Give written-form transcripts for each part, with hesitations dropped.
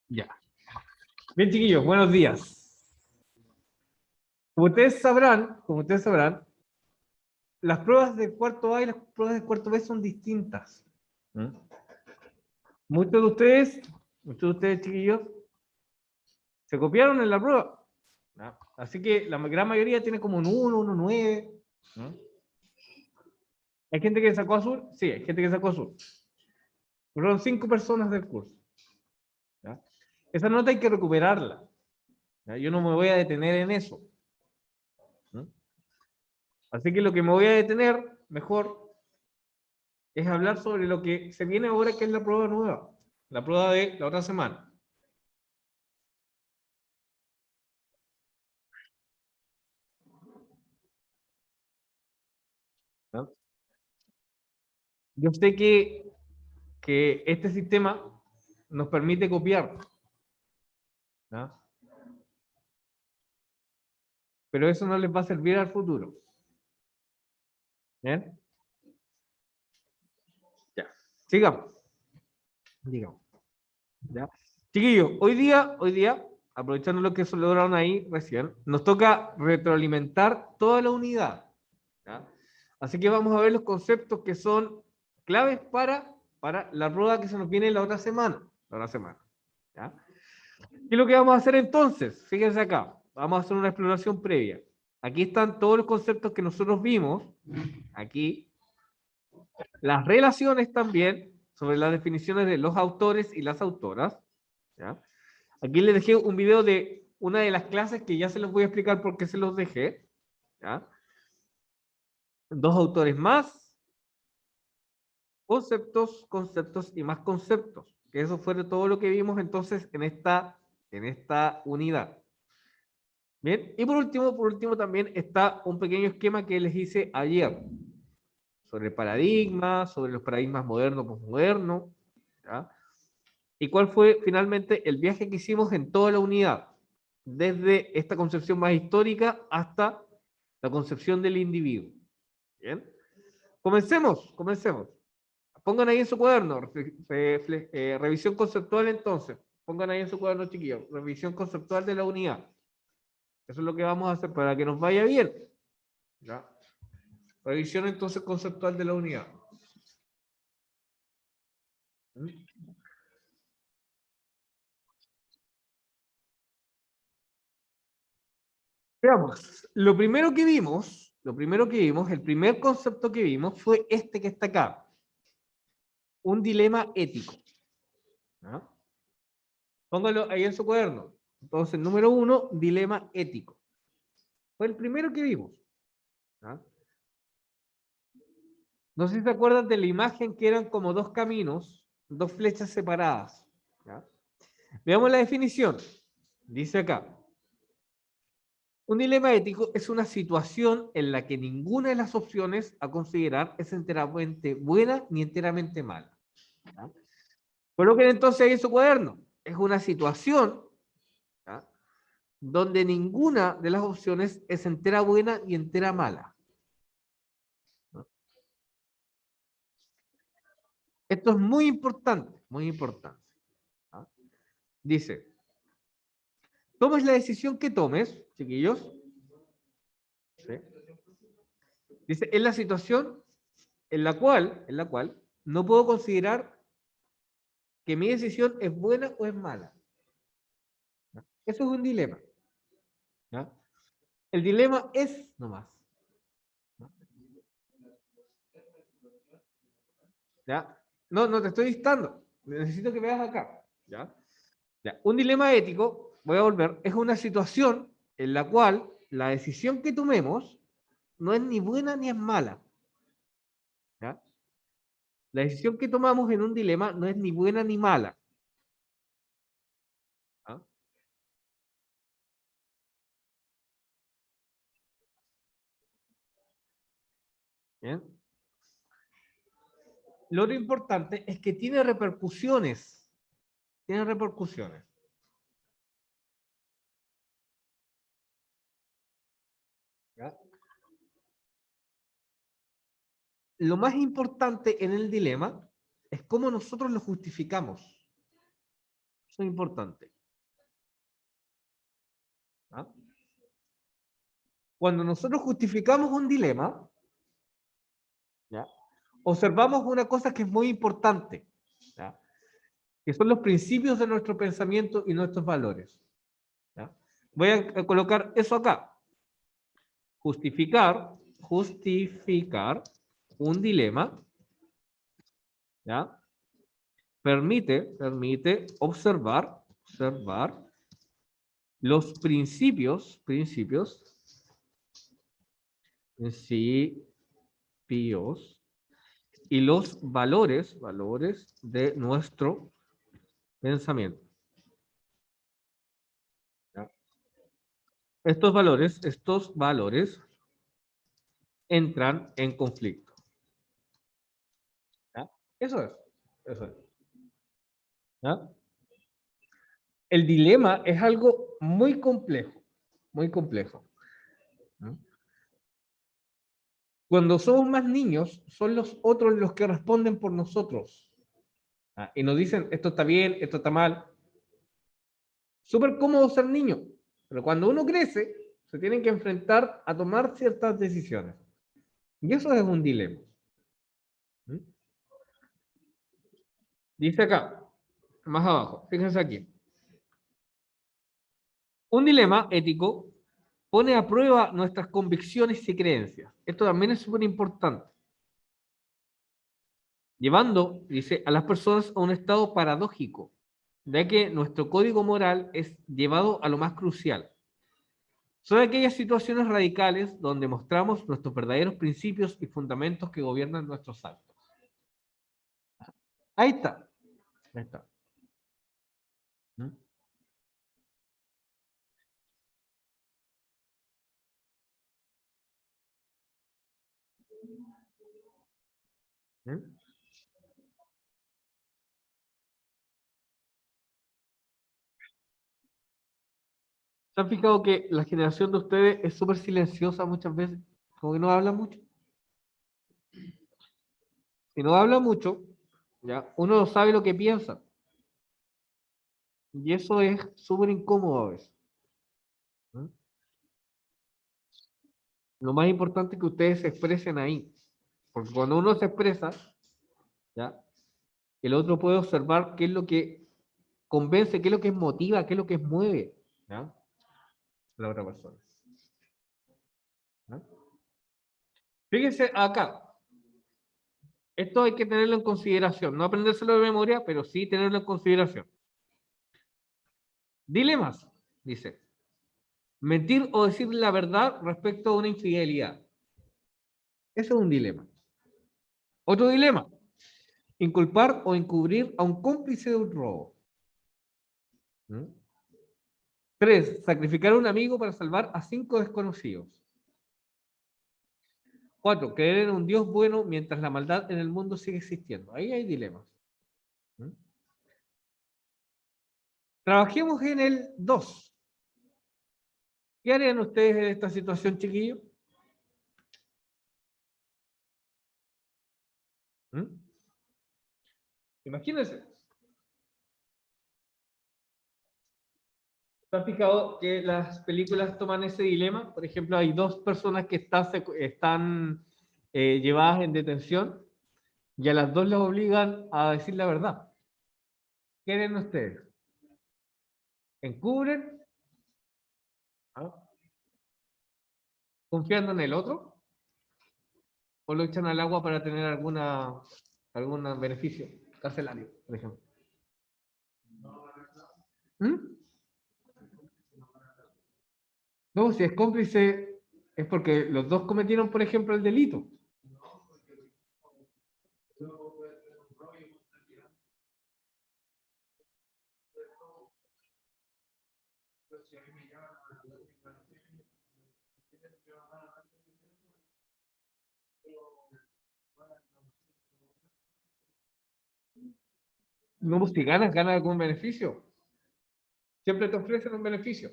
Ya. Bien, chiquillos, buenos días. Como ustedes sabrán, las pruebas de cuarto A y las pruebas de cuarto B son distintas. ¿Mm? Muchos de ustedes, chiquillos, se copiaron en la prueba. ¿No? Así que la gran mayoría tiene como un 1, un 9. ¿No? ¿Hay gente que sacó azul? Sí, hay gente que sacó azul. Fueron 5 personas del curso. ¿Ya? Esa nota hay que recuperarla. ¿Ya? Yo no me voy a detener en eso. ¿No? Así que lo que me voy a detener, mejor, es hablar sobre lo que se viene ahora, que es la prueba nueva, la prueba de la otra semana. ¿No? Yo sé que este sistema nos permite copiar, ¿no? Pero eso no les va a servir al futuro. ¿Bien? Ya. Sigamos. Digamos. ¿Ya? Chiquillos, hoy día, aprovechando lo que se lograron ahí recién, nos toca retroalimentar toda la unidad. ¿Ya? Así que vamos a ver los conceptos que son claves para la prueba que se nos viene la otra semana. ¿Ya? ¿Qué es lo que vamos a hacer entonces? Fíjense acá, vamos a hacer una exploración previa. Aquí están todos los conceptos que nosotros vimos, aquí, las relaciones también sobre las definiciones de los autores y las autoras. ¿Ya? Aquí les dejé un video de una de las clases que ya se los voy a explicar por qué se los dejé. ¿Ya? Dos autores más, conceptos y más conceptos. Que eso fue todo lo que vimos entonces en esta unidad. Bien, y por último también está un pequeño esquema que les hice ayer sobre paradigmas, sobre los paradigmas modernos, posmodernos, ¿ya? Y cuál fue finalmente el viaje que hicimos en toda la unidad, desde esta concepción más histórica hasta la concepción del individuo. Bien, comencemos. Pongan ahí en su cuaderno, revisión conceptual entonces. Pongan ahí en su cuaderno, chiquillos, revisión conceptual de la unidad. Eso es lo que vamos a hacer para que nos vaya bien. ¿Ya? Revisión entonces conceptual de la unidad. Veamos, el primer concepto que vimos fue este que está acá, un dilema ético. ¿Ya? Póngalo ahí en su cuaderno. Entonces, número 1, dilema ético. Fue el primero que vimos. ¿Ya? No sé si se acuerdan de la imagen que eran como dos caminos, dos flechas separadas. ¿Ya? Veamos la definición. Dice acá, un dilema ético es una situación en la que ninguna de las opciones a considerar es enteramente buena ni enteramente mala. ¿Ya? Coloquen entonces ahí en su cuaderno. Es una situación, ¿ya?, donde ninguna de las opciones es entera buena ni entera mala. ¿No? Esto es muy importante, muy importante. ¿Ya? Dice, tomes la decisión que tomes, chiquillos. ¿Sí? Dice, es la situación en la cual no puedo considerar que mi decisión es buena o es mala. ¿Ya? Eso es un dilema. ¿Ya? El dilema es nomás. ¿Ya? ¿Ya? No, no te estoy dictando. Necesito que veas acá. ¿Ya? Ya. Un dilema ético, voy a volver, es una situación en la cual la decisión que tomemos no es ni buena ni es mala. ¿Ya? La decisión que tomamos en un dilema no es ni buena ni mala. ¿Ya? ¿Bien? Lo otro importante es que tiene repercusiones. Tiene repercusiones. ¿Ya? Lo más importante en el dilema es cómo nosotros lo justificamos. Eso es importante. ¿Ah? Cuando nosotros justificamos un dilema, ¿ya? Observamos una cosa que es muy importante, ¿ya? Que son los principios de nuestro pensamiento y nuestros valores. ¿Ya? Voy a colocar eso acá. Justificar un dilema, ¿ya? Permite observar los principios y los valores de nuestro pensamiento. ¿Ya? Estos valores entran en conflicto. ¿Ya? Eso es. ¿Ya? El dilema es algo muy complejo, muy complejo. ¿No? Cuando somos más niños, son los otros los que responden por nosotros. ¿Ah? Y nos dicen, esto está bien, esto está mal. Súper cómodo ser niño, pero cuando uno crece, se tienen que enfrentar a tomar ciertas decisiones. Y eso es un dilema. ¿Mm? Dice acá, más abajo, fíjense aquí. Un dilema ético pone a prueba nuestras convicciones y creencias. Esto también es súper importante. Llevando, dice, a las personas a un estado paradójico, ya que nuestro código moral es llevado a lo más crucial. Son aquellas situaciones radicales donde mostramos nuestros verdaderos principios y fundamentos que gobiernan nuestros actos. Ahí está. Ahí está. ¿Mm? ¿Mm? ¿Se han fijado que la generación de ustedes es súper silenciosa muchas veces? Como que no habla mucho. Si no habla mucho, ¿ya? Uno no sabe lo que piensa. Y eso es súper incómodo a veces. ¿Mm? Lo más importante es que ustedes se expresen ahí. Porque cuando uno se expresa, ¿ya? El otro puede observar qué es lo que convence, qué es lo que motiva, qué es lo que mueve, ¿ya? La otra persona. ¿Ya? Fíjense acá. Esto hay que tenerlo en consideración. No aprendérselo de memoria, pero sí tenerlo en consideración. Dilemas, dice. Mentir o decir la verdad respecto a una infidelidad. Eso es un dilema. Otro dilema. Inculpar o encubrir a un cómplice de un robo. ¿Mm? 3. Sacrificar a un amigo para salvar a 5 desconocidos. 4. Creer en un Dios bueno mientras la maldad en el mundo sigue existiendo. Ahí hay dilemas. ¿Mm? Trabajemos en el 2. ¿Qué harían ustedes en esta situación, chiquillos? ¿Mm? Imagínense. ¿Te has fijado que las películas toman ese dilema? Por ejemplo, hay dos personas que están llevadas en detención y a las dos las obligan a decir la verdad. ¿Qué harían ustedes? ¿Encubren? ¿Ah? ¿Confiando en el otro? ¿O lo echan al agua para tener algún beneficio carcelario, por ejemplo? ¿Mm? No, si es cómplice es porque los dos cometieron, por ejemplo, el delito. No, pues si ganas algún beneficio. Siempre te ofrecen un beneficio.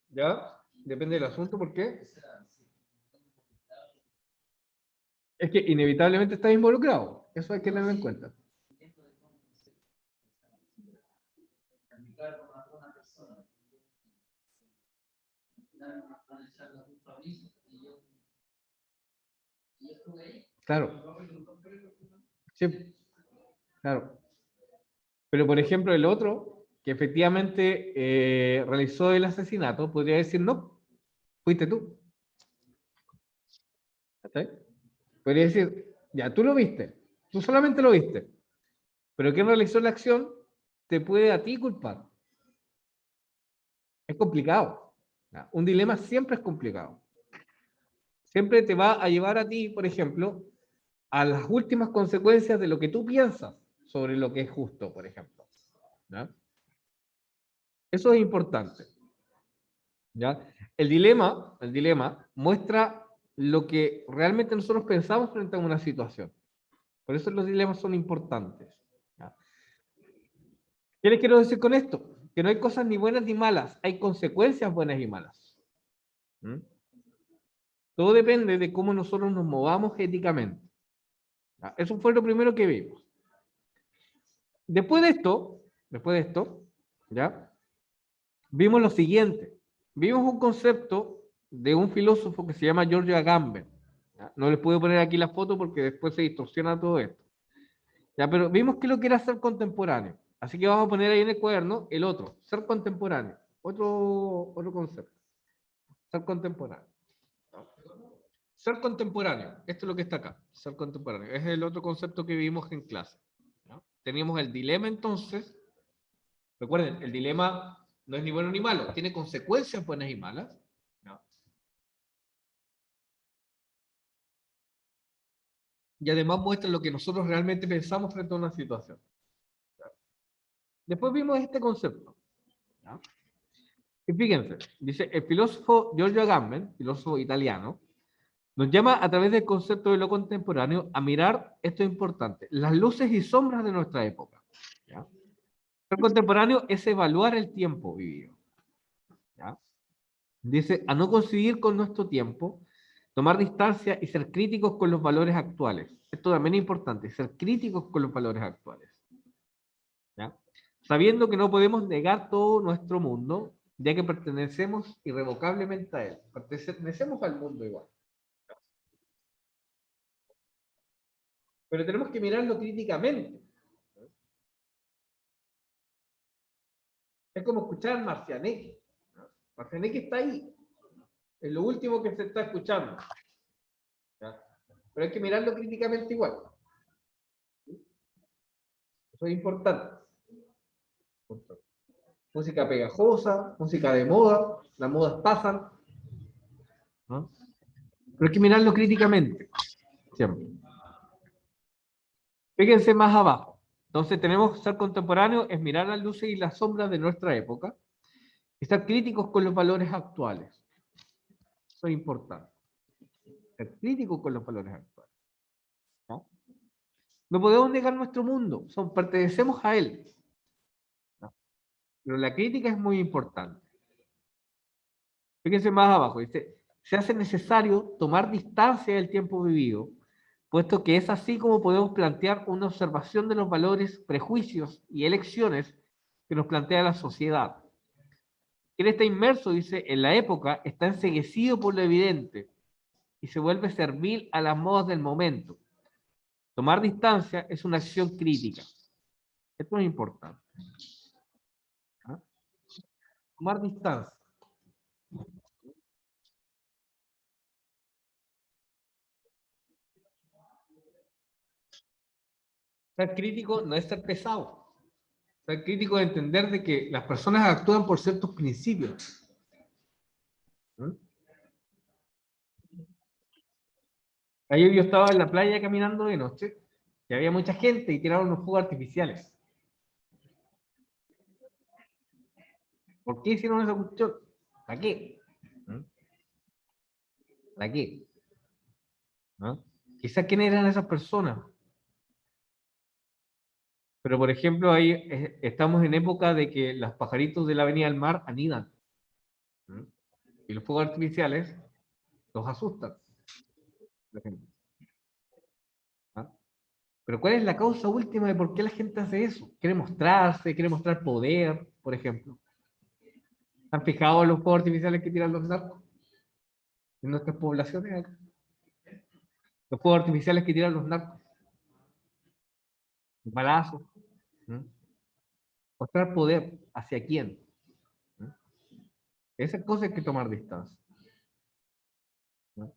¿Ya? Depende del asunto, ¿por qué? Es que inevitablemente estás involucrado. Eso hay que tenerlo en cuenta. Claro. Sí, claro. Pero, por ejemplo, el otro, que efectivamente realizó el asesinato, podría decir, no, fuiste tú. ¿Cachai? Podría decir, ya, tú lo viste, tú solamente lo viste, pero quien realizó la acción te puede a ti culpar. Es complicado. ¿Ya? Un dilema siempre es complicado. Siempre te va a llevar a ti, por ejemplo, a las últimas consecuencias de lo que tú piensas sobre lo que es justo, por ejemplo. ¿Ya? Eso es importante. ¿Ya? El dilema muestra lo que realmente nosotros pensamos frente a una situación. Por eso los dilemas son importantes. ¿Ya? ¿Qué les quiero decir con esto? Que no hay cosas ni buenas ni malas, hay consecuencias buenas y malas. ¿Mm? Todo depende de cómo nosotros nos movamos éticamente. ¿Ya? Eso fue lo primero que vimos. Después de esto, ¿ya? Vimos lo siguiente. Vimos un concepto de un filósofo que se llama George Agamben. ¿Ya? No les puedo poner aquí la foto porque después se distorsiona todo esto. ¿Ya? Pero vimos que lo que era ser contemporáneo. Así que vamos a poner ahí en el cuaderno el otro, ser contemporáneo. Otro concepto. Ser contemporáneo. Ser contemporáneo. Esto es lo que está acá. Ser contemporáneo. Es el otro concepto que vimos en clase. ¿Ya? Teníamos el dilema entonces. Recuerden, el dilema no es ni bueno ni malo. Tiene consecuencias buenas y malas. ¿Ya? Y además muestra lo que nosotros realmente pensamos frente a una situación. ¿Ya? Después vimos este concepto. ¿Ya? Y fíjense, dice el filósofo Giorgio Agamben, filósofo italiano, nos llama a través del concepto de lo contemporáneo a mirar, esto es importante, las luces y sombras de nuestra época. ¿Ya? Ser contemporáneo es evaluar el tiempo vivido. ¿Ya? Dice, a no coincidir con nuestro tiempo, tomar distancia y ser críticos con los valores actuales. Esto también es importante, ser críticos con los valores actuales. ¿Ya? Sabiendo que no podemos negar todo nuestro mundo, ya que pertenecemos irrevocablemente a él. Pertenecemos al mundo igual. Pero tenemos que mirarlo críticamente. Es como escuchar a Marcianeque. ¿No? Marcianeque está ahí. Es lo último que se está escuchando. ¿Ya? Pero hay que mirarlo críticamente igual. Eso es importante. Música pegajosa, música de moda, las modas pasan. ¿No? Pero hay que mirarlo críticamente. Siempre. Fíjense más abajo. Entonces tenemos que ser contemporáneo, es mirar las luces y las sombras de nuestra época, y estar críticos con los valores actuales. Eso es importante. Ser críticos con los valores actuales. ¿No? No podemos negar nuestro mundo, pertenecemos a él. ¿No? Pero la crítica es muy importante. Fíjense más abajo, dice, se hace necesario tomar distancia del tiempo vivido, puesto que es así como podemos plantear una observación de los valores, prejuicios y elecciones que nos plantea la sociedad. Quien está inmerso, dice, en la época, está enceguecido por lo evidente y se vuelve servil a las modas del momento. Tomar distancia es una acción crítica. Esto es importante. ¿Ah? Tomar distancia. Ser crítico no es ser pesado. Ser crítico es entender de que las personas actúan por ciertos principios. ¿Mm? Ayer yo estaba en la playa caminando de noche y había mucha gente y tiraron unos fuegos artificiales. ¿Por qué hicieron esa cuestión? ¿Para qué? ¿Mm? ¿Para qué? ¿No? Quizás quién eran esas personas. Pero, por ejemplo, ahí estamos en época de que los pajaritos de la Avenida del Mar anidan. ¿Mm? Y los fuegos artificiales los asustan, por ejemplo. ¿Ah? Pero ¿cuál es la causa última de por qué la gente hace eso? Quiere mostrarse, quiere mostrar poder, por ejemplo. ¿Han fijado en los fuegos artificiales que tiran los narcos en nuestras poblaciones acá? Los fuegos artificiales que tiran los narcos. Balazos. ¿Mm? Mostrar poder. ¿Hacia quién? ¿Mm? Esa cosa hay que tomar distancia. ¿Mm?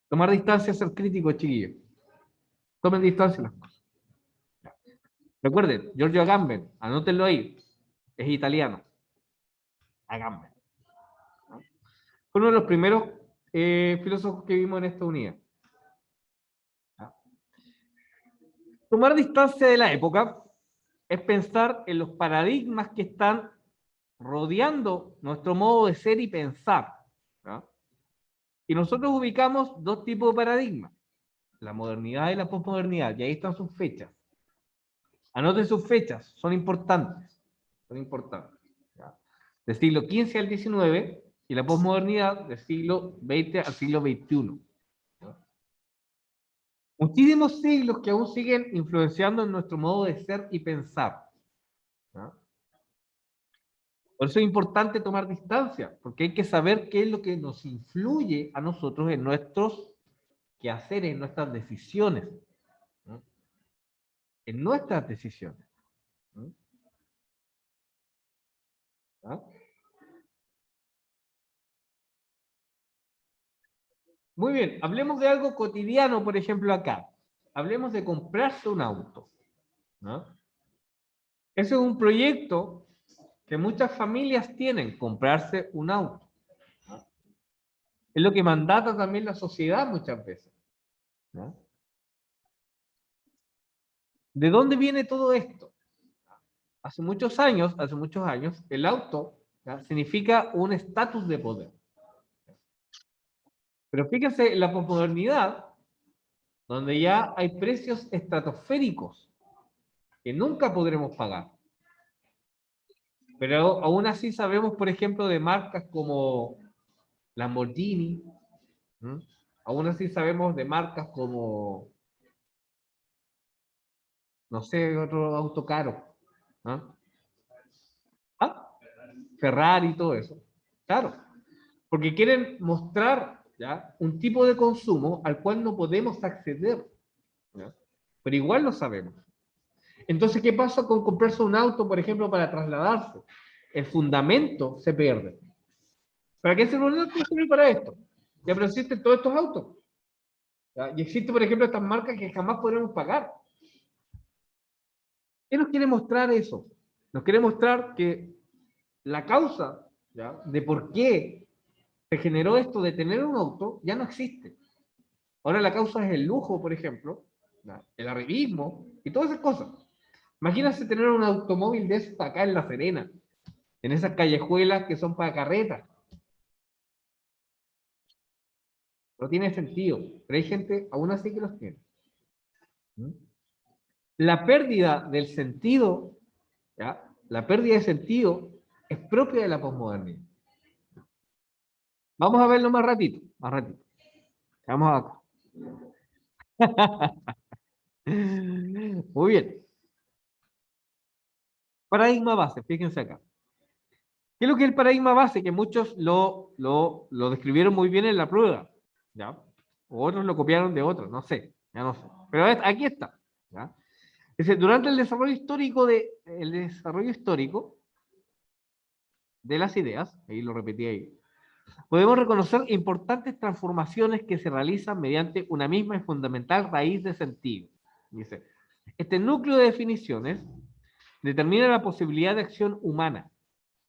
Tomar distancia es ser crítico, chiquillos. Tomen distancia las cosas. Recuerden, Giorgio Agamben, anótenlo ahí, es italiano. Agamben. ¿No? Fue uno de los primeros filósofos que vimos en esta unidad. ¿No? Tomar distancia de la época es pensar en los paradigmas que están rodeando nuestro modo de ser y pensar. ¿No? Y nosotros ubicamos dos tipos de paradigmas, la modernidad y la posmodernidad, y ahí están sus fechas. Anoten sus fechas, son importantes. Son importantes. ¿Ya? Del siglo XV al XIX y la posmodernidad del siglo XX al siglo XXI. ¿Ya? Muchísimos siglos que aún siguen influenciando en nuestro modo de ser y pensar. ¿Ya? Por eso es importante tomar distancia, porque hay que saber qué es lo que nos influye a nosotros en nuestros quehaceres, en nuestras decisiones. ¿No? En nuestras decisiones. ¿No? ¿Ah? Muy bien, hablemos de algo cotidiano, por ejemplo, acá. Hablemos de comprarse un auto. ¿No? Ese es un proyecto que muchas familias tienen, comprarse un auto. ¿No? Es lo que mandata también la sociedad muchas veces. ¿No? ¿De dónde viene todo esto? Hace muchos años, el auto, ¿ya?, significa un estatus de poder. Pero fíjense en la posmodernidad, donde ya hay precios estratosféricos que nunca podremos pagar. Pero aún así sabemos, por ejemplo, de marcas como Lamborghini. ¿Mm? Aún así sabemos de marcas como, no sé, otro auto caro. ¿Ah? ¿Ah? Ferrari y todo eso. Claro, porque quieren mostrar, ¿ya?, un tipo de consumo al cual no podemos acceder. ¿Ya? Pero igual lo sabemos. Entonces, ¿qué pasa con comprarse un auto, por ejemplo, para trasladarse? El fundamento se pierde. ¿Para qué sirve un auto? Sirve para esto. Ya, pero existen todos estos autos. ¿Ya? Y existen, por ejemplo, estas marcas que jamás podremos pagar. ¿Qué nos quiere mostrar eso? Nos quiere mostrar que la causa, ¿ya?, de por qué se generó esto de tener un auto ya no existe. Ahora la causa es el lujo, por ejemplo, ¿ya?, el arribismo y todas esas cosas. Imagínense tener un automóvil de esto acá en La Serena, en esas callejuelas que son para carretas. No tiene sentido, pero hay gente aún así que los tiene. ¿Mm? La pérdida del sentido, ¿ya?, la pérdida de sentido es propia de la posmodernidad. Vamos a verlo más ratito, más ratito. Vamos acá. Muy bien. Paradigma base, fíjense acá. ¿Qué es lo que es el paradigma base? Que muchos lo describieron muy bien en la prueba, ¿ya? O otros lo copiaron de otros, no sé, ya no sé. Pero aquí está, ¿ya? Dice, durante el desarrollo histórico de las ideas, ahí lo repetí ahí, podemos reconocer importantes transformaciones que se realizan mediante una misma y fundamental raíz de sentido. Dice, este núcleo de definiciones determina la posibilidad de acción humana.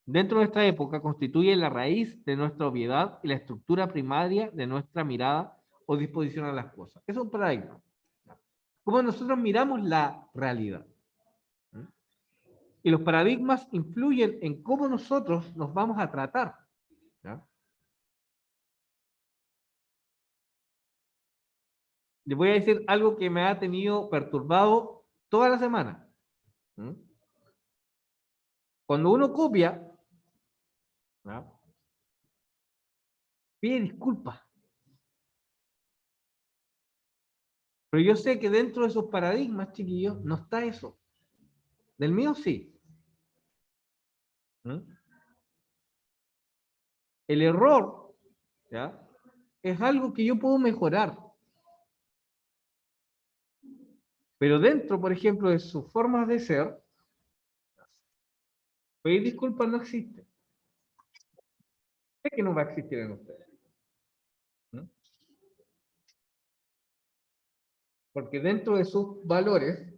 Dentro de nuestra época constituye la raíz de nuestra obviedad y la estructura primaria de nuestra mirada o disposición a las cosas. Es un paradigma. Cómo nosotros miramos la realidad. Y los paradigmas influyen en cómo nosotros nos vamos a tratar. ¿Ya? Les voy a decir algo que me ha tenido perturbado toda la semana. Cuando uno copia, ¿ya?, pide disculpas. Pero yo sé que dentro de esos paradigmas, chiquillos, no está eso. Del mío sí. El error, ¿ya?, es algo que yo puedo mejorar. Pero dentro, por ejemplo, de sus formas de ser, pedir disculpas no existe. Sé que no va a existir en ustedes. ¿No? Porque dentro de sus valores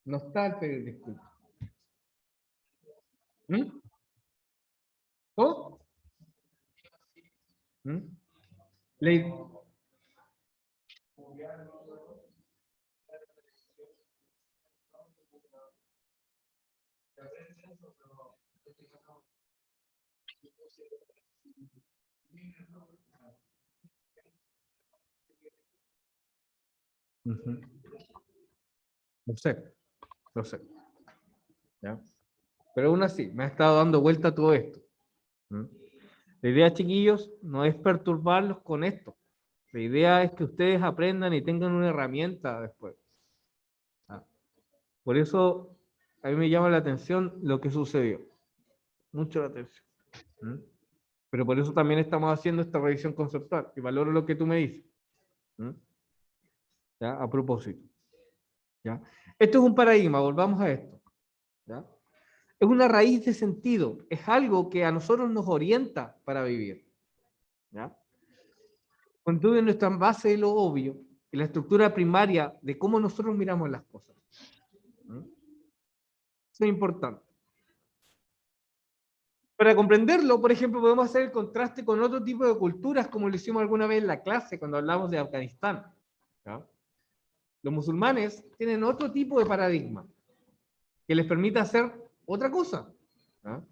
no está el pedir disculpas. ¿Mm? ¿Oh? ¿Mm? Le- Ujú. Lo sé, lo sé. ¿Ya? Pero aún así, me ha estado dando vuelta todo esto. ¿Mm? La idea, chiquillos, no es perturbarlos con esto. La idea es que ustedes aprendan y tengan una herramienta después. ¿Ah? Por eso a mí me llama la atención lo que sucedió. Mucho la atención. ¿Mm? Pero por eso también estamos haciendo esta revisión conceptual y valoro lo que tú me dices. ¿Mm? ¿Ya? A propósito. ¿Ya? Esto es un paradigma, volvamos a esto. ¿Ya? Es una raíz de sentido, es algo que a nosotros nos orienta para vivir. ¿Ya? Constituye nuestra base de lo obvio y la estructura primaria de cómo nosotros miramos las cosas. ¿Mm? Eso es importante. Para comprenderlo, por ejemplo, podemos hacer el contraste con otro tipo de culturas, como lo hicimos alguna vez en la clase cuando hablamos de Afganistán. ¿Ya? Los musulmanes tienen otro tipo de paradigma que les permite hacer otra cosa. ¿Ya?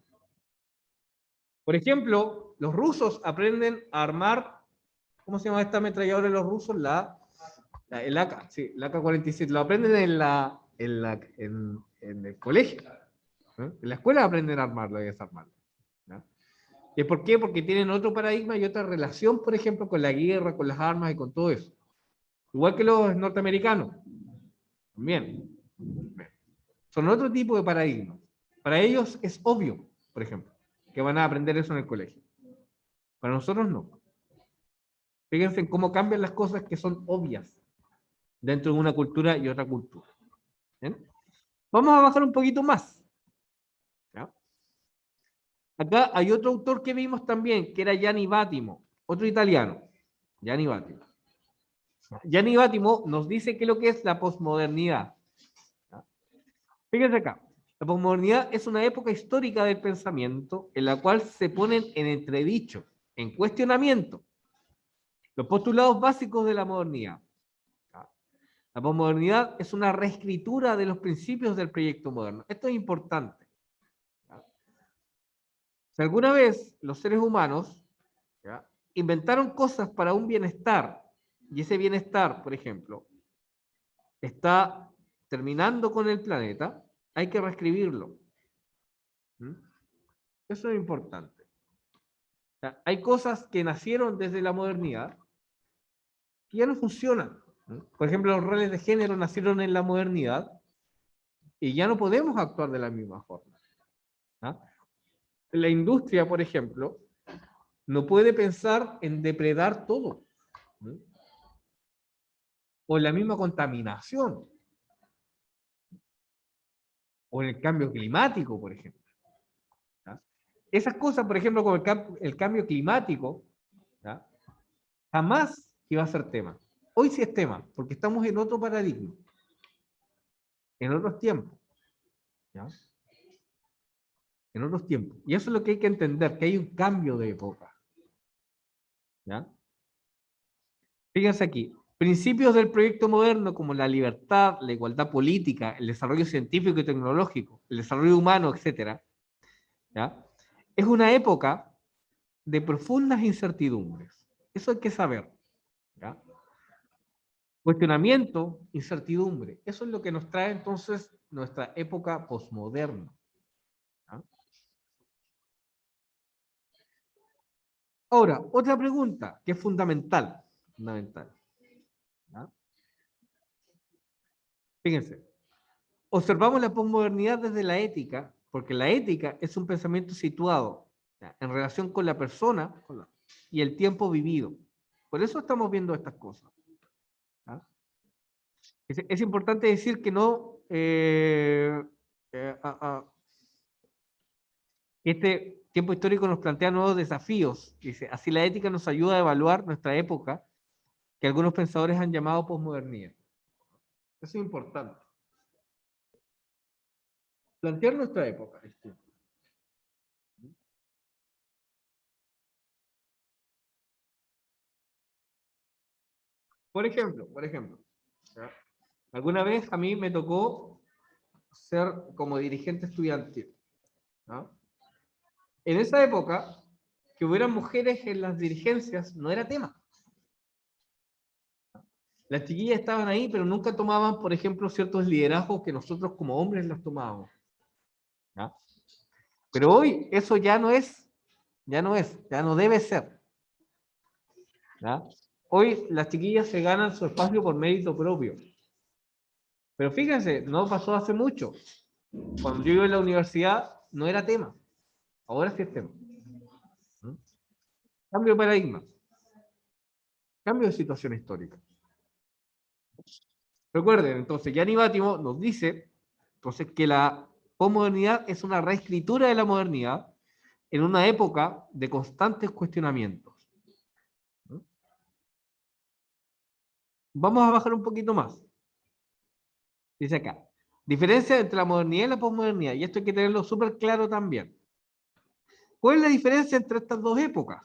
Por ejemplo, los rusos aprenden a armar, ¿cómo se llama esta ametralladora de los rusos? El AK, sí, la AK-47. Lo aprenden en el colegio. ¿No? En la escuela aprenden a armarlo y a desarmarlo. ¿No? ¿Y por qué? Porque tienen otro paradigma y otra relación, por ejemplo, con la guerra, con las armas y con todo eso. Igual que los norteamericanos. También. Son otro tipo de paradigmas. Para ellos es obvio, por ejemplo, que van a aprender eso en el colegio. Para nosotros no. Fíjense en cómo cambian las cosas que son obvias dentro de una cultura y otra cultura. ¿Bien? Vamos a bajar un poquito más. ¿Ya? Acá hay otro autor que vimos también, que era Gianni Vattimo, otro italiano. Gianni Vattimo. Gianni Vattimo nos dice qué es lo que es la posmodernidad. ¿Ya? Fíjense acá. La posmodernidad es una época histórica del pensamiento en la cual se ponen en entredicho, en cuestionamiento, los postulados básicos de la modernidad. ¿Ya? La posmodernidad es una reescritura de los principios del proyecto moderno. Esto es importante. ¿Ya? Si alguna vez los seres humanos, ¿ya?, inventaron cosas para un bienestar, y ese bienestar, por ejemplo, está terminando con el planeta, hay que reescribirlo. ¿Mm? Eso es importante. O sea, hay cosas que nacieron desde la modernidad que ya no funcionan. ¿Mm? Por ejemplo, los roles de género nacieron en la modernidad y ya no podemos actuar de la misma forma. ¿Ah? La industria, por ejemplo, no puede pensar en depredar todo. ¿Mm? O en la misma contaminación. O en el cambio climático, por ejemplo. ¿Ya? Esas cosas, por ejemplo, como el cambio climático, ¿ya?, jamás iba a ser tema. Hoy sí es tema, porque estamos en otro paradigma, en otros tiempos. ¿Ya? En otros tiempos. Y eso es lo que hay que entender, que hay un cambio de época. ¿Ya? Fíjense aquí, principios del proyecto moderno como la libertad, la igualdad política, el desarrollo científico y tecnológico, el desarrollo humano, etcétera, ¿ya?, es una época de profundas incertidumbres. Eso hay que saber. ¿Ya? Cuestionamiento, incertidumbre. Eso es lo que nos trae entonces nuestra época posmoderna. ¿Ya? Ahora, otra pregunta que es fundamental. Fundamental. ¿Ya? Fíjense, observamos la posmodernidad desde la ética, porque la ética es un pensamiento situado ¿ya? En relación con la persona y el tiempo vivido. Por eso estamos viendo estas cosas. ¿Ya? Es importante decir que no... este tiempo histórico nos plantea nuevos desafíos. Dice, así la ética nos ayuda a evaluar nuestra época, que algunos pensadores han llamado posmodernidad. Eso es importante. Plantear nuestra época. Por ejemplo, ¿ya? Alguna vez a mí me tocó ser como dirigente estudiantil, ¿no? En esa época, que hubieran mujeres en las dirigencias no era tema. Las chiquillas estaban ahí, pero nunca tomaban, por ejemplo, ciertos liderazgos que nosotros como hombres los tomábamos. ¿Ya? Pero hoy eso ya no es, ya no debe ser. ¿Ya? Hoy las chiquillas se ganan su espacio por mérito propio. Pero fíjense, no pasó hace mucho. Cuando yo iba a la universidad no era tema. Ahora sí es tema. ¿Mm? Cambio de paradigma. Cambio de situación histórica. Recuerden, entonces, Gianni Bátimo nos dice entonces, que la posmodernidad es una reescritura de la modernidad en una época de constantes cuestionamientos. ¿Mm? Vamos a bajar un poquito más. Dice acá, diferencia entre la modernidad y la posmodernidad, y esto hay que tenerlo súper claro también. ¿Cuál es la diferencia entre estas dos épocas?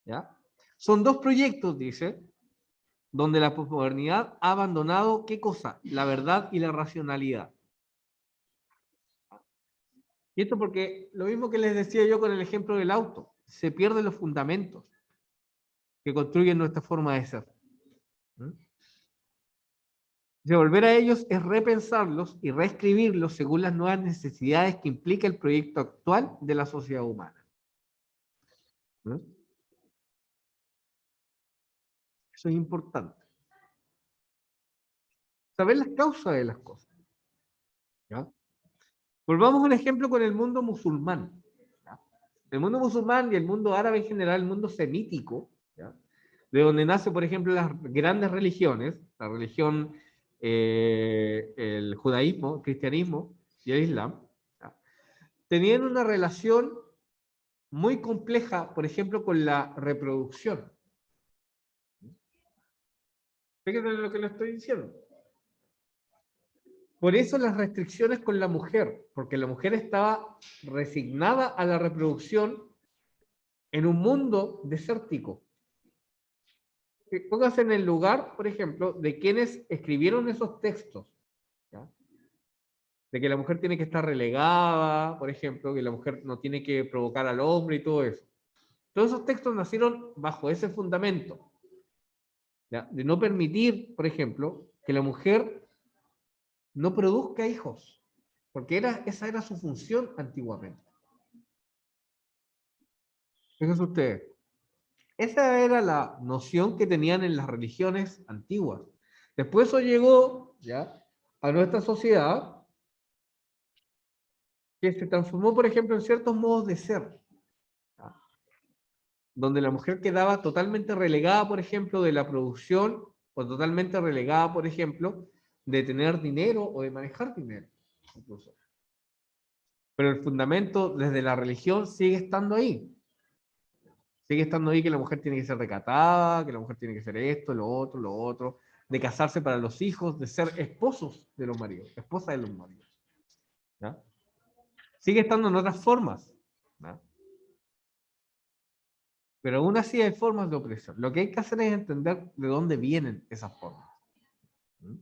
¿Ya? Son dos proyectos, dice, donde la posmodernidad ha abandonado, ¿qué cosa? La verdad y la racionalidad. Y esto porque, lo mismo que les decía yo con el ejemplo del auto, se pierden los fundamentos que construyen nuestra forma de ser. ¿Mm? De volver a ellos es repensarlos y reescribirlos según las nuevas necesidades que implica el proyecto actual de la sociedad humana. ¿Mm? Eso es importante. Saber las causas de las cosas. ¿Ya? Volvamos a un ejemplo con el mundo musulmán. ¿Ya? El mundo musulmán y el mundo árabe en general, el mundo semítico, ¿ya? De donde nace, por ejemplo, las grandes religiones, la religión, el judaísmo, el cristianismo y el islam, ¿ya? Tenían una relación muy compleja, por ejemplo, con la reproducción. Fíjense lo que le estoy diciendo. Por eso las restricciones con la mujer, porque la mujer estaba resignada a la reproducción en un mundo desértico. Póngase en el lugar, por ejemplo, de quienes escribieron esos textos, ¿ya? De que la mujer tiene que estar relegada, por ejemplo, que la mujer no tiene que provocar al hombre y todo eso. Todos esos textos nacieron bajo ese fundamento, ¿ya? De no permitir, por ejemplo, que la mujer no produzca hijos, porque esa era su función antiguamente. Fíjense ustedes, esa era la noción que tenían en las religiones antiguas. Después eso llegó, ¿ya?, a nuestra sociedad, que se transformó, por ejemplo, en ciertos modos de ser, ¿ya?, donde la mujer quedaba totalmente relegada, por ejemplo, de la producción, o totalmente relegada, por ejemplo, de tener dinero o de manejar dinero, incluso. Pero el fundamento desde la religión sigue estando ahí. Sigue estando ahí que la mujer tiene que ser recatada, que la mujer tiene que ser esto, lo otro, de casarse para los hijos, de ser esposos de los maridos, esposa de los maridos. ¿Ya? Sigue estando en otras formas, ¿ya? Pero aún así hay formas de opresión. Lo que hay que hacer es entender de dónde vienen esas formas. ¿Mm?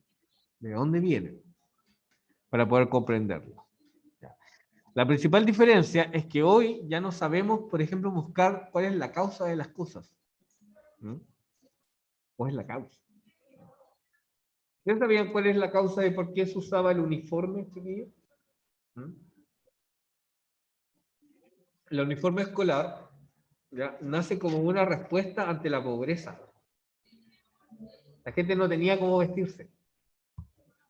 De dónde vienen, para poder comprenderlo. ¿Ya? La principal diferencia es que hoy ya no sabemos, por ejemplo, buscar cuál es la causa de las cosas. ¿Mm? ¿Cuál es la causa? ¿Ustedes sabían cuál es la causa de por qué se usaba el uniforme, chiquillos? ¿Mm? El uniforme escolar, ¿ya?, nace como una respuesta ante la pobreza. La gente no tenía cómo vestirse.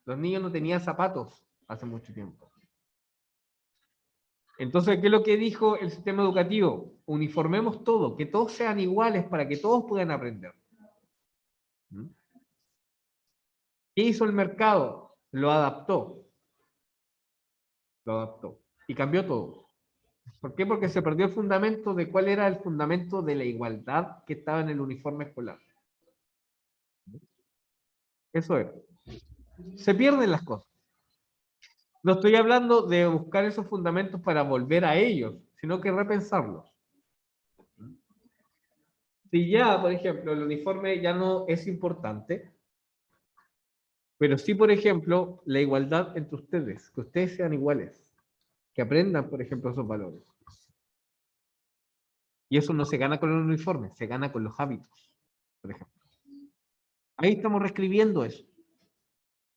Los niños no tenían zapatos hace mucho tiempo. Entonces, ¿qué es lo que dijo el sistema educativo? Uniformemos todo, que todos sean iguales para que todos puedan aprender. ¿Qué hizo el mercado? Lo adaptó. Lo adaptó. Y cambió todo. ¿Por qué? Porque se perdió el fundamento de cuál era el fundamento de la igualdad que estaba en el uniforme escolar. Eso es. Se pierden las cosas. No estoy hablando de buscar esos fundamentos para volver a ellos, sino que repensarlos. Si ya, por ejemplo, el uniforme ya no es importante, pero sí, por ejemplo, la igualdad entre ustedes, que ustedes sean iguales, que aprendan, por ejemplo, esos valores. Y eso no se gana con el uniforme, se gana con los hábitos, por ejemplo. Ahí estamos reescribiendo eso.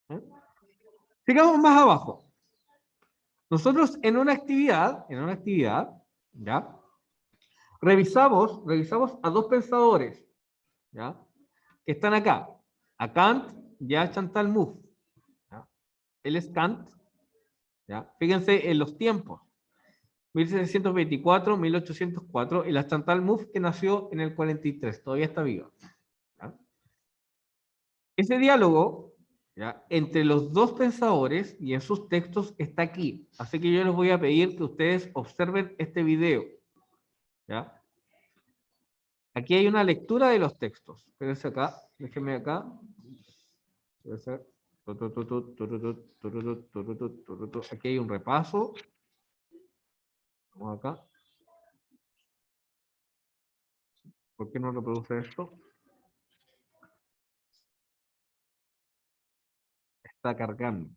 ¿Eh? Sigamos más abajo. Nosotros en una actividad, ¿ya? Revisamos a dos pensadores, ¿ya? Que están acá. A Kant y a Chantal Mouffe. ¿Ya? Él es Kant, ¿ya? Fíjense en los tiempos. 1724, 1804, y la Chantal Mouffe que nació en el 43, todavía está viva. ¿Ya? Ese diálogo, ¿ya?, entre los dos pensadores y en sus textos está aquí. Así que yo les voy a pedir que ustedes observen este video. ¿Ya? Aquí hay una lectura de los textos. Espérense acá, déjenme acá. Aquí hay un repaso. Vamos acá. ¿Por qué no reproduce esto? Está cargando.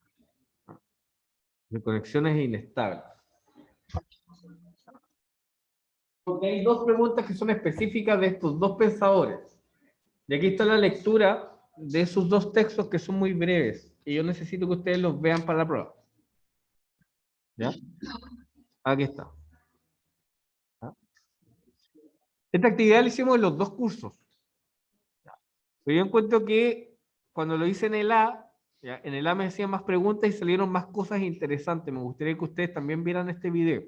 Mi conexión es inestable. Porque hay dos preguntas que son específicas de estos dos pensadores. Y aquí está la lectura de esos dos textos que son muy breves. Y yo necesito que ustedes los vean para la prueba. ¿Ya? Aquí está. ¿Ya? Esta actividad la hicimos en los dos cursos. ¿Ya? Pero yo encuentro que cuando lo hice en el A, ¿ya?, en el A me hacían más preguntas y salieron más cosas interesantes. Me gustaría que ustedes también vieran este video.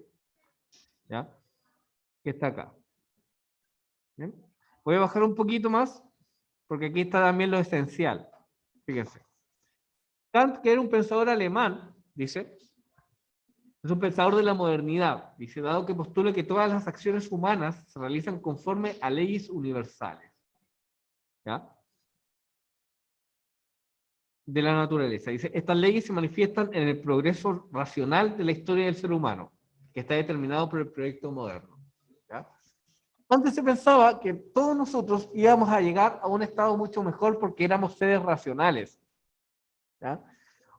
¿Ya? Que está acá. ¿Bien? Voy a bajar un poquito más, porque aquí está también lo esencial. Fíjense. Kant, que era un pensador alemán, dice, es un pensador de la modernidad. Dice, dado que postula que todas las acciones humanas se realizan conforme a leyes universales. ¿Ya? De la naturaleza. Dice, estas leyes se manifiestan en el progreso racional de la historia del ser humano, que está determinado por el proyecto moderno. ¿Ya? Antes se pensaba que todos nosotros íbamos a llegar a un estado mucho mejor porque éramos seres racionales. ¿Ya?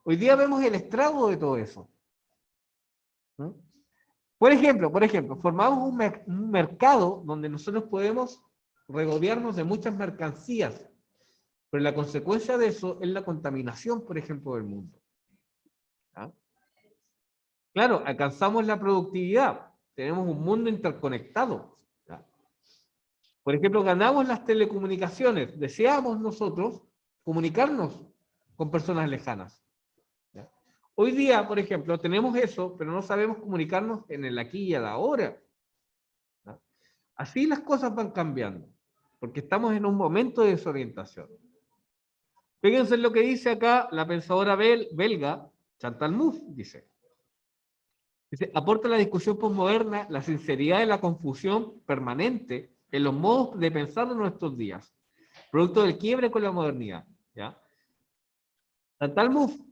Hoy día vemos el estrago de todo eso. ¿No? Por ejemplo, formamos un mercado donde nosotros podemos regodearnos de muchas mercancías, pero la consecuencia de eso es la contaminación, por ejemplo, del mundo. ¿Ya? Claro, alcanzamos la productividad, tenemos un mundo interconectado. ¿Ya? Por ejemplo, ganamos las telecomunicaciones, deseamos nosotros comunicarnos con personas lejanas. ¿Ya? Hoy día, por ejemplo, tenemos eso, pero no sabemos comunicarnos en el aquí y el ahora. ¿Ya? Así las cosas van cambiando, porque estamos en un momento de desorientación. Fíjense en lo que dice acá la pensadora belga, Chantal Mouffe, dice, aporta a la discusión posmoderna la sinceridad de la confusión permanente en los modos de pensar de nuestros días, producto del quiebre con la modernidad. ¿Ya? Chantal Mouffe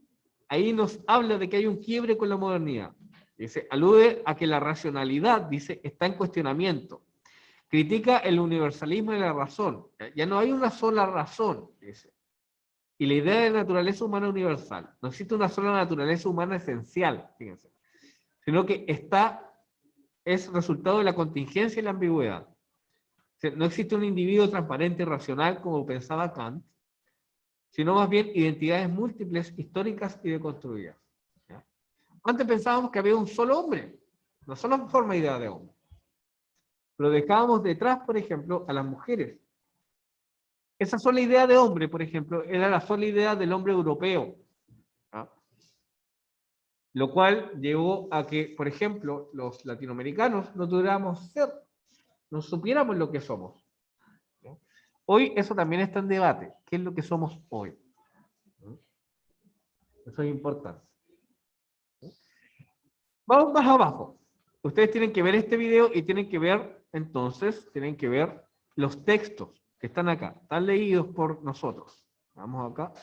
ahí nos habla de que hay un quiebre con la modernidad. Dice, alude a que la racionalidad, dice, está en cuestionamiento. Critica el universalismo de la razón. Ya no hay una sola razón, dice. Y la idea de naturaleza humana universal. No existe una sola naturaleza humana esencial, fíjense, sino que es resultado de la contingencia y la ambigüedad. O sea, no existe un individuo transparente y racional como pensaba Kant, sino más bien identidades múltiples, históricas y deconstruidas. ¿Ya? Antes pensábamos que había un solo hombre, una sola forma de idea de hombre. Pero dejábamos detrás, por ejemplo, a las mujeres. Esa sola idea de hombre, por ejemplo, era la sola idea del hombre europeo. ¿Ya? Lo cual llevó a que, por ejemplo, los latinoamericanos no tuviéramos ser, no supiéramos lo que somos. ¿No? Hoy eso también está en debate. ¿Qué es lo que somos hoy? ¿No? Eso es importante. ¿No? Vamos más abajo. Ustedes tienen que ver este video y tienen que ver, entonces, tienen que ver los textos que están acá. Están leídos por nosotros. Vamos acá.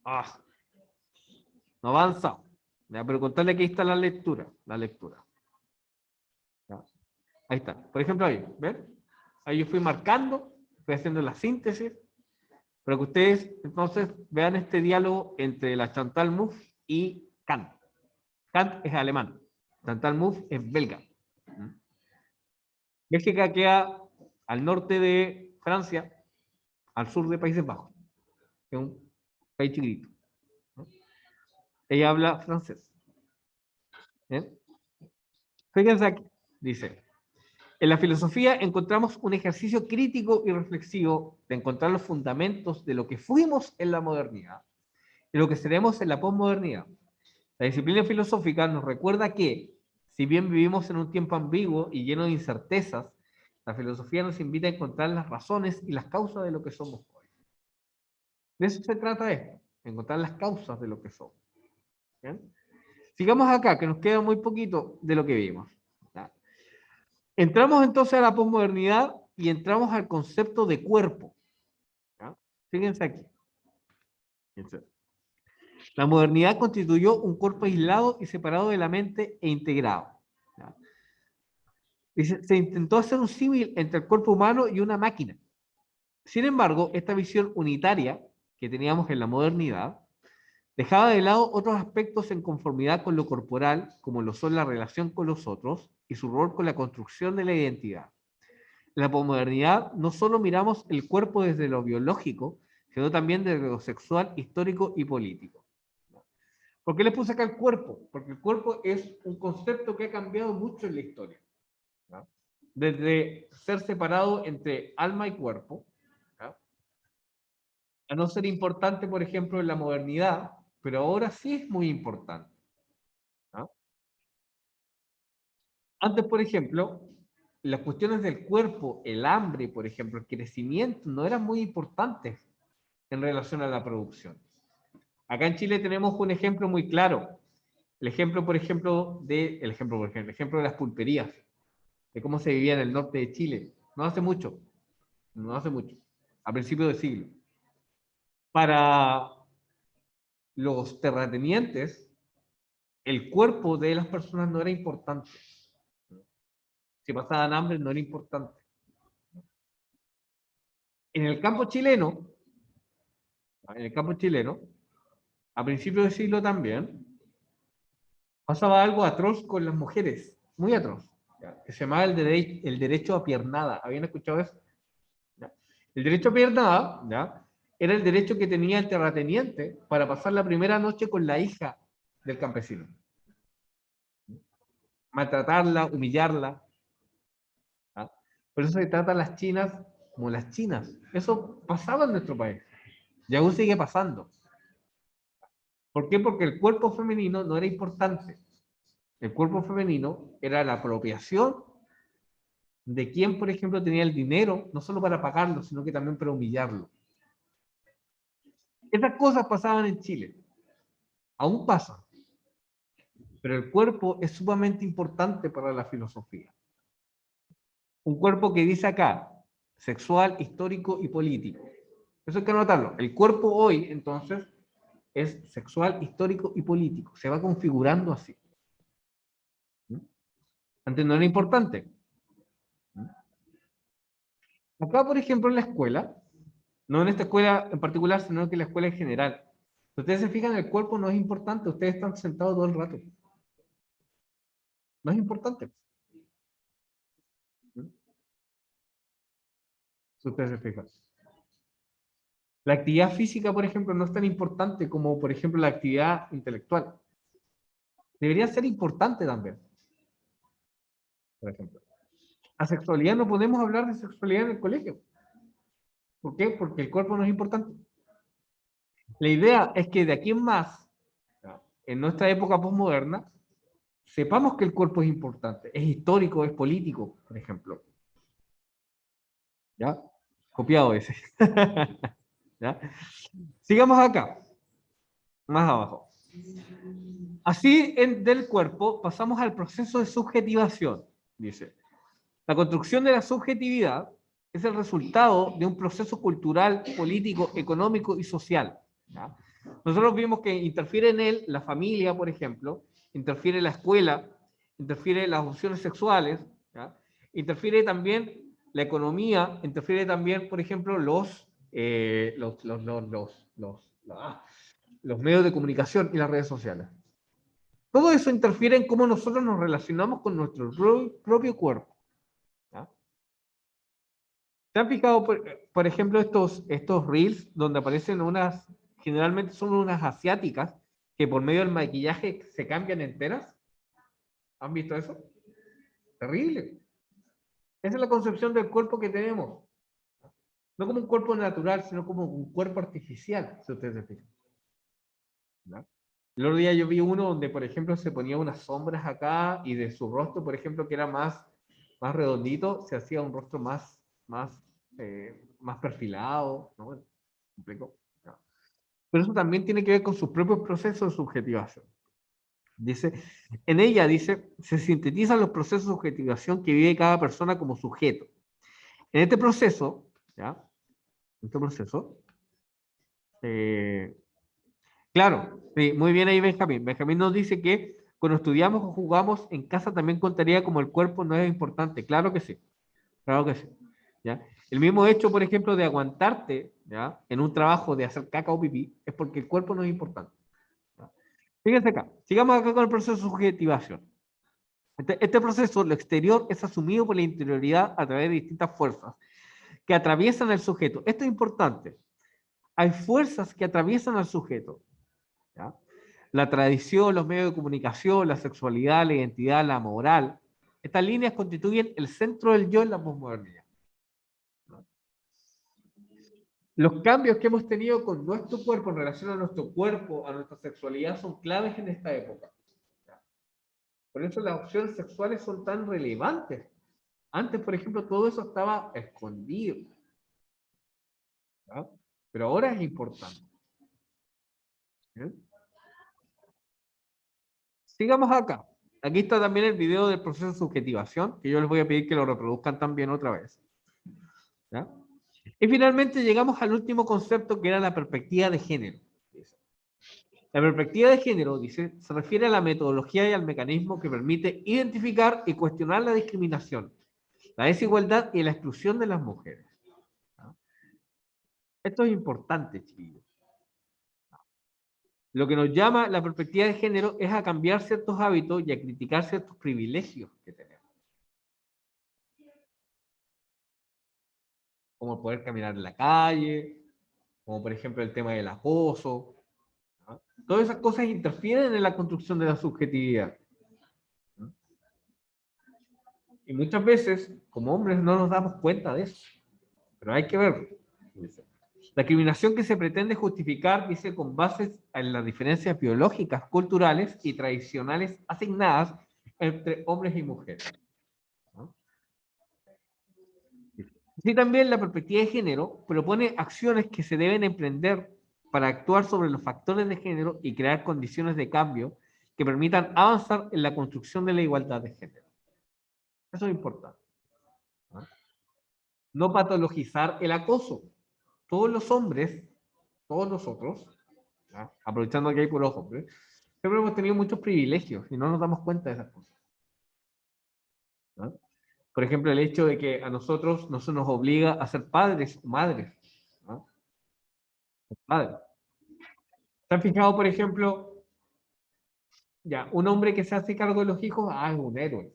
Ah, no avanza. Ya, pero contarle que ahí está la lectura. La lectura. Ya. Ahí está. Por ejemplo, ahí, ¿ven? Ahí yo fui marcando, fui haciendo la síntesis, para que ustedes entonces vean este diálogo entre la Chantal Mouffe y Kant. Kant es alemán, Chantal Mouffe es belga. Bélgica queda al norte de Francia, al sur de Países Bajos, que es un país chiquitito. Ella habla francés. ¿Bien? Fíjense aquí, dice. En la filosofía encontramos un ejercicio crítico y reflexivo de encontrar los fundamentos de lo que fuimos en la modernidad y lo que seremos en la posmodernidad. La disciplina filosófica nos recuerda que, si bien vivimos en un tiempo ambiguo y lleno de incertezas, la filosofía nos invita a encontrar las razones y las causas de lo que somos hoy. De eso se trata esto, encontrar las causas de lo que somos. ¿Bien? Sigamos acá, que nos queda muy poquito de lo que vimos. ¿Ya? Entramos entonces a la posmodernidad y entramos al concepto de cuerpo. ¿Ya? Fíjense aquí. Fíjense. La modernidad constituyó un cuerpo aislado y separado de la mente e integrado. ¿Ya? Y se intentó hacer un símil entre el cuerpo humano y una máquina. Sin embargo, esta visión unitaria que teníamos en la modernidad dejaba de lado otros aspectos en conformidad con lo corporal, como lo son la relación con los otros y su rol con la construcción de la identidad. En la posmodernidad no solo miramos el cuerpo desde lo biológico, sino también desde lo sexual, histórico y político. ¿Por qué les puse acá el cuerpo? Porque el cuerpo es un concepto que ha cambiado mucho en la historia. ¿No? Desde ser separado entre alma y cuerpo, ¿no? A no ser importante, por ejemplo, en la modernidad, pero ahora sí es muy importante. ¿No? Antes, por ejemplo, las cuestiones del cuerpo, el hambre, por ejemplo, el crecimiento, no eran muy importantes en relación a la producción. Acá en Chile tenemos un ejemplo muy claro. El ejemplo, por ejemplo, el ejemplo de las pulperías, de cómo se vivía en el norte de Chile. No hace mucho, a principios de siglo. Para los terratenientes, el cuerpo de las personas no era importante. Si pasaban hambre, no era importante. En el campo chileno, a principios de siglo también, pasaba algo atroz con las mujeres, muy atroz, ¿ya? Que se llamaba el derecho a piernada. ¿Habían escuchado eso? ¿Ya? El derecho a piernada, ¿ya? Era el derecho que tenía el terrateniente para pasar la primera noche con la hija del campesino. Maltratarla, humillarla. ¿Ya? Por eso se trata a las chinas como las chinas. Eso pasaba en nuestro país. Y aún sigue pasando. ¿Por qué? Porque el cuerpo femenino no era importante. El cuerpo femenino era la apropiación de quien, por ejemplo, tenía el dinero, no solo para pagarlo, sino que también para humillarlo. Esas cosas pasaban en Chile. Aún pasan. Pero el cuerpo es sumamente importante para la filosofía. Un cuerpo que dice acá, sexual, histórico y político. Eso hay que anotarlo. El cuerpo hoy, entonces, es sexual, histórico y político. Se va configurando así. Antes no era importante. Acá, por ejemplo, en la escuela, no en esta escuela en particular, sino que en la escuela en general, si ustedes se fijan, el cuerpo no es importante, ustedes están sentados todo el rato. No es importante. Si ustedes se fijan. La actividad física, por ejemplo, no es tan importante como, por ejemplo, la actividad intelectual. Debería ser importante también, por ejemplo. La sexualidad, no podemos hablar de sexualidad en el colegio. ¿Por qué? Porque el cuerpo no es importante. La idea es que de aquí en más, en nuestra época posmoderna, sepamos que el cuerpo es importante, es histórico, es político, por ejemplo. ¿Ya? Copiado ese. ¿Ya? Sigamos acá, más abajo. Así, del cuerpo pasamos al proceso de subjetivación, dice. La construcción de la subjetividad es el resultado de un proceso cultural, político, económico y social. ¿Ya? Nosotros vimos que interfiere en él la familia, por ejemplo, interfiere la escuela, interfiere las opciones sexuales, ¿ya? Interfiere también la economía, interfiere también, por ejemplo, los medios de comunicación y las redes sociales. Todo eso interfiere en cómo nosotros nos relacionamos con nuestro propio cuerpo. ¿Ya? ¿Se han fijado, por ejemplo, estos reels donde aparecen unas, generalmente son unas asiáticas, que por medio del maquillaje se cambian enteras? ¿Han visto eso? Terrible. Esa es la concepción del cuerpo que tenemos. No como un cuerpo natural, sino como un cuerpo artificial, si ustedes se fijan. ¿No? El otro día yo vi uno donde, por ejemplo, se ponía unas sombras acá y de su rostro, por ejemplo, que era más redondito, se hacía un rostro más perfilado, ¿no? ¿Me explico? ¿No? Pero eso también tiene que ver con sus propios procesos de subjetivación. Dice, en ella, dice, se sintetizan los procesos de subjetivación que vive cada persona como sujeto. En este proceso, ¿ya? En este proceso, claro, sí, muy bien ahí Benjamín. Benjamín nos dice que cuando estudiamos o jugamos en casa también contaría como el cuerpo no es importante. Claro que sí, claro que sí. ¿Ya? El mismo hecho, por ejemplo, de aguantarte, ¿ya? En un trabajo de hacer caca o pipí, es porque el cuerpo no es importante. ¿Ya? Fíjense acá, sigamos acá con el proceso de subjetivación. Este proceso, lo exterior, es asumido por la interioridad a través de distintas fuerzas que atraviesan el sujeto. Esto es importante. Hay fuerzas que atraviesan al sujeto. ¿Ya? La tradición, los medios de comunicación, la sexualidad, la identidad, la moral. Estas líneas constituyen el centro del yo en la posmodernidad. ¿No? Los cambios que hemos tenido con nuestro cuerpo en relación a nuestro cuerpo, a nuestra sexualidad, son claves en esta época. ¿Ya? Por eso las opciones sexuales son tan relevantes. Antes, por ejemplo, todo eso estaba escondido. ¿Ya? Pero ahora es importante. ¿Ya? Sigamos acá. Aquí está también el video del proceso de subjetivación, que yo les voy a pedir que lo reproduzcan también otra vez. ¿Ya? Y finalmente llegamos al último concepto, que era la perspectiva de género. La perspectiva de género, dice, se refiere a la metodología y al mecanismo que permite identificar y cuestionar la discriminación, la desigualdad y la exclusión de las mujeres. ¿Ya? Esto es importante, chiquillos. Lo que nos llama la perspectiva de género es a cambiar ciertos hábitos y a criticar ciertos privilegios que tenemos. Como poder caminar en la calle, como por ejemplo el tema del acoso. ¿No? Todas esas cosas interfieren en la construcción de la subjetividad. ¿No? Y muchas veces, como hombres, no nos damos cuenta de eso. Pero hay que verlo. La discriminación que se pretende justificar, dice, con bases en las diferencias biológicas, culturales y tradicionales asignadas entre hombres y mujeres. ¿No? Así también la perspectiva de género propone acciones que se deben emprender para actuar sobre los factores de género y crear condiciones de cambio que permitan avanzar en la construcción de la igualdad de género. Eso es importante. ¿No? No patologizar el acoso. Todos los hombres, todos nosotros, ¿no? Aprovechando que hay puros hombres, siempre hemos tenido muchos privilegios y no nos damos cuenta de esas cosas. ¿No? Por ejemplo, el hecho de que a nosotros no se nos obliga a ser padres o madres. ¿No? Padres. ¿Se han fijado, por ejemplo, ya, un hombre que se hace cargo de los hijos, es un héroe?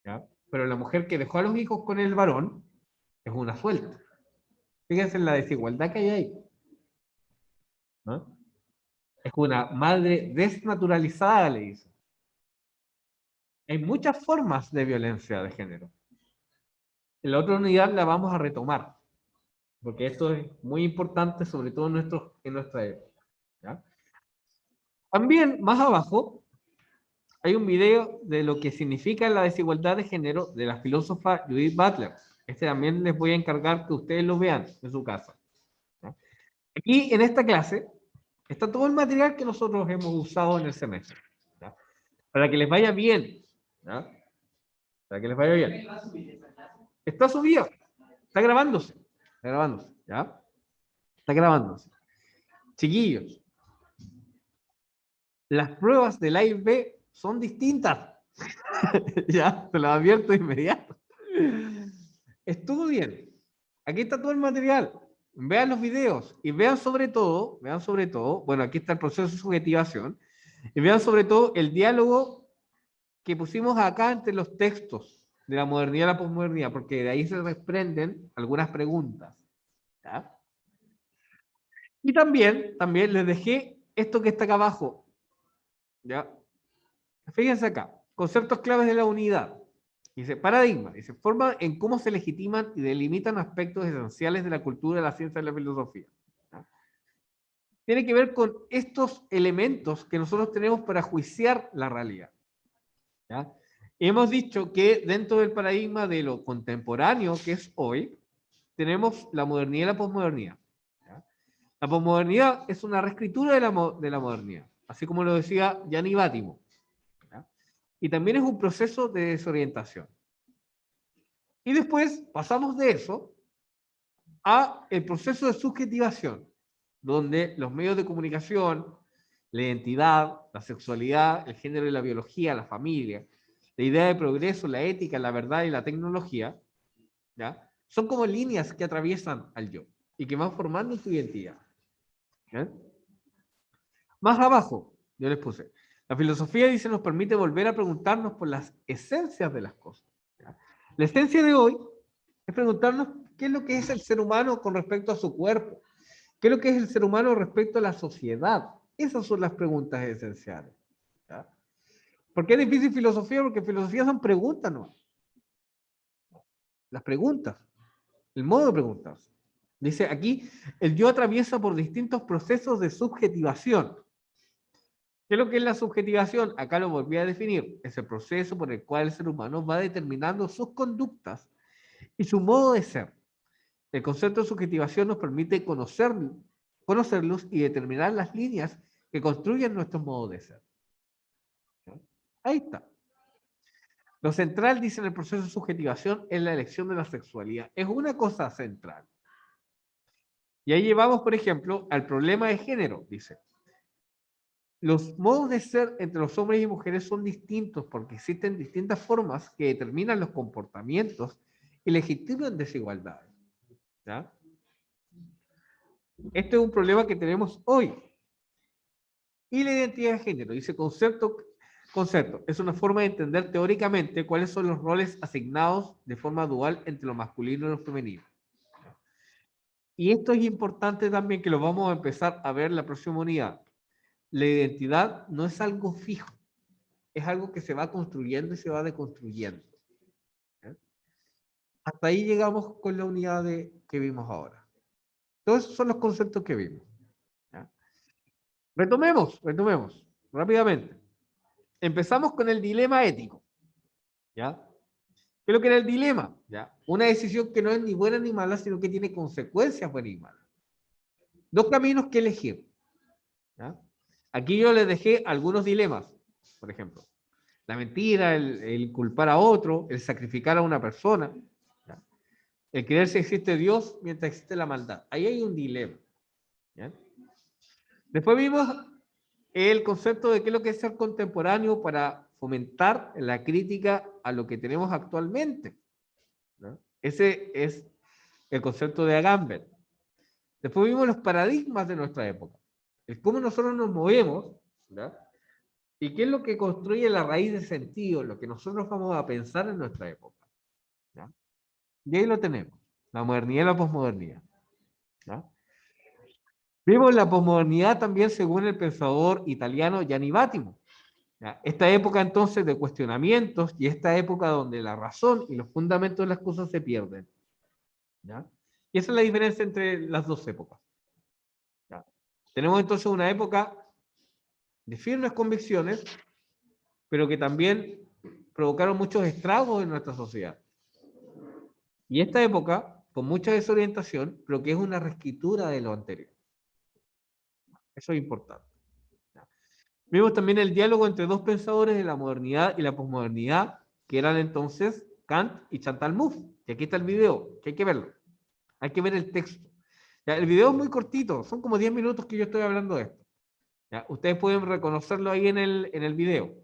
¿Ya? Pero la mujer que dejó a los hijos con el varón es una suelta. Fíjense en la desigualdad que hay ahí. ¿No? Es una madre desnaturalizada, le dice. Hay muchas formas de violencia de género. En la otra unidad la vamos a retomar, porque esto es muy importante, sobre todo en nuestra época. ¿Ya? También, más abajo, hay un video de lo que significa la desigualdad de género de la filósofa Judith Butler. Este también les voy a encargar que ustedes lo vean en su casa. ¿Ya? Aquí, en esta clase, está todo el material que nosotros hemos usado en el semestre. ¿Ya? Para que les vaya bien. ¿Ya? Para que les vaya bien. Está subido. Está grabándose. Está grabándose. ¿Ya? Está grabándose. Chiquillos, las pruebas del A y B son distintas. Ya, te lo advierto de inmediato. Estudien. Aquí está todo el material. Vean los videos y vean sobre todo, bueno, aquí está el proceso de subjetivación, y vean sobre todo el diálogo que pusimos acá entre los textos de la modernidad y la posmodernidad, porque de ahí se desprenden algunas preguntas. ¿Ya? Y también les dejé esto que está acá abajo. ¿Ya? Fíjense acá, conceptos claves de la unidad. Dice, paradigma, dice, forma en cómo se legitiman y delimitan aspectos esenciales de la cultura, la ciencia y la filosofía. ¿Ya? Tiene que ver con estos elementos que nosotros tenemos para juiciar la realidad. ¿Ya? Hemos dicho que dentro del paradigma de lo contemporáneo que es hoy, tenemos la modernidad y la posmodernidad. ¿Ya? La posmodernidad es una reescritura de la modernidad, así como lo decía Gianni Bátimo. ¿Ya? Y también es un proceso de desorientación. Y después pasamos de eso a el proceso de subjetivación, donde los medios de comunicación, la identidad, la sexualidad, el género y la biología, la familia, la idea de progreso, la ética, la verdad y la tecnología, ¿ya? Son como líneas que atraviesan al yo y que van formando tu identidad. ¿Ya? Más abajo, yo les puse, la filosofía, dice, nos permite volver a preguntarnos por las esencias de las cosas. ¿Ya? La esencia de hoy es preguntarnos qué es lo que es el ser humano con respecto a su cuerpo, qué es lo que es el ser humano respecto a la sociedad. Esas son las preguntas esenciales. ¿Ya? ¿Por qué es difícil filosofía? Porque filosofía son preguntas, ¿no? Las preguntas, el modo de preguntarse. Dice aquí, el yo atraviesa por distintos procesos de subjetivación. ¿Qué es lo que es la subjetivación? Acá lo volví a definir. Es el proceso por el cual el ser humano va determinando sus conductas y su modo de ser. El concepto de subjetivación nos permite conocerlos y determinar las líneas que construyen nuestro modo de ser. Ahí está. Lo central, dice en el proceso de subjetivación, es la elección de la sexualidad. Es una cosa central. Y ahí llevamos, por ejemplo, al problema de género, dice. Los modos de ser entre los hombres y mujeres son distintos porque existen distintas formas que determinan los comportamientos y legitiman desigualdades. ¿Ya? Este es un problema que tenemos hoy. Y la identidad de género, dice concepto, es una forma de entender teóricamente cuáles son los roles asignados de forma dual entre lo masculino y lo femenino. Y esto es importante también que lo vamos a empezar a ver en la próxima unidad. La identidad no es algo fijo, es algo que se va construyendo y se va deconstruyendo. ¿Ya? Hasta ahí llegamos con la unidad que vimos ahora. Todos esos son los conceptos que vimos. ¿Ya? Retomemos rápidamente. Empezamos con el dilema ético. ¿Ya? ¿Qué es lo que era el dilema? ¿Ya? Una decisión que no es ni buena ni mala, sino que tiene consecuencias buenas y malas. Dos caminos que elegir. ¿Ya? Aquí yo les dejé algunos dilemas, por ejemplo. La mentira, el culpar a otro, el sacrificar a una persona, ¿ya? El creer si existe Dios mientras existe la maldad. Ahí hay un dilema. ¿Ya? Después vimos el concepto de qué es lo que es ser contemporáneo para fomentar la crítica a lo que tenemos actualmente. ¿No? Ese es el concepto de Agamben. Después vimos los paradigmas de nuestra época, el cómo nosotros nos movemos, ¿verdad? Y qué es lo que construye la raíz de sentido, lo que nosotros vamos a pensar en nuestra época. ¿Ya? Y ahí lo tenemos, la modernidad y la posmodernidad. ¿Ya? Vimos la posmodernidad también según el pensador italiano Gianni Bátimo. ¿Ya? Esta época entonces de cuestionamientos y esta época donde la razón y los fundamentos de las cosas se pierden. ¿Ya? Y esa es la diferencia entre las dos épocas. ¿Ya? Tenemos entonces una época de firmes convicciones, pero que también provocaron muchos estragos en nuestra sociedad. Y esta época, con mucha desorientación, pero que es una reescritura de lo anterior. Eso es importante. Vimos también el diálogo entre dos pensadores de la modernidad y la posmodernidad, que eran entonces Kant y Chantal Mouffe. Y aquí está el video, que hay que verlo. Hay que ver el texto. Ya, el video es muy cortito, son como 10 minutos que yo estoy hablando de esto. ¿Ya? Ustedes pueden reconocerlo ahí en el video,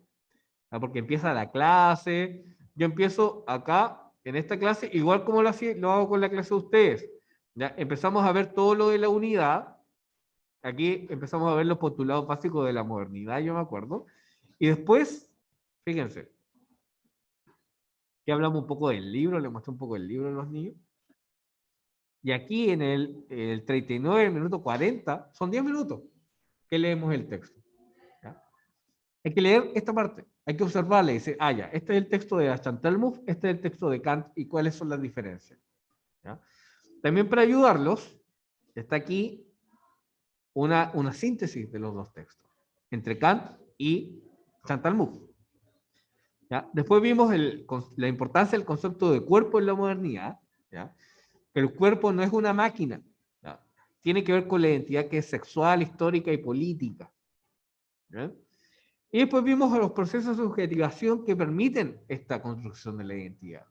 ¿ya? Porque empieza la clase. Yo empiezo acá, en esta clase, igual como lo hago con la clase de ustedes. ¿Ya? Empezamos a ver todo lo de la unidad. Aquí empezamos a ver los postulados básicos de la modernidad, yo me acuerdo. Y después, fíjense, que hablamos un poco del libro, le muestro un poco el libro a los niños. Y aquí en el 39, minuto 40, son 10 minutos que leemos el texto. ¿Ya? Hay que leer esta parte, hay que observarla y decir, ya, este es el texto de Chantal Mouffe, este es el texto de Kant y cuáles son las diferencias. ¿Ya? También para ayudarlos, está aquí una síntesis de los dos textos, entre Kant y Chantal Mouffe. ¿Ya? Después vimos la importancia del concepto de cuerpo en la modernidad. ¿Ya? El cuerpo no es una máquina. ¿Ya? Tiene que ver con la identidad que es sexual, histórica y política. ¿Ya? Y después vimos los procesos de subjetivación que permiten esta construcción de la identidad.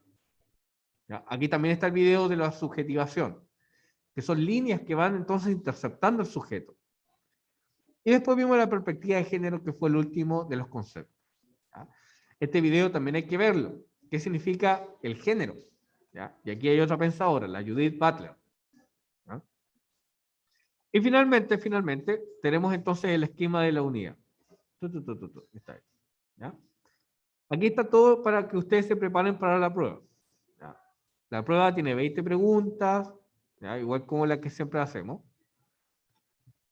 ¿Ya? Aquí también está el video de la subjetivación, que son líneas que van entonces interceptando el sujeto. Y después vimos la perspectiva de género, que fue el último de los conceptos. ¿Ya? Este video también hay que verlo. ¿Qué significa el género? ¿Ya? Y aquí hay otra pensadora, la Judith Butler. ¿Ya? Y finalmente, tenemos entonces el esquema de la unidad. Está ahí. ¿Ya? Aquí está todo para que ustedes se preparen para la prueba. ¿Ya? La prueba tiene 20 preguntas, ¿ya? Igual como la que siempre hacemos.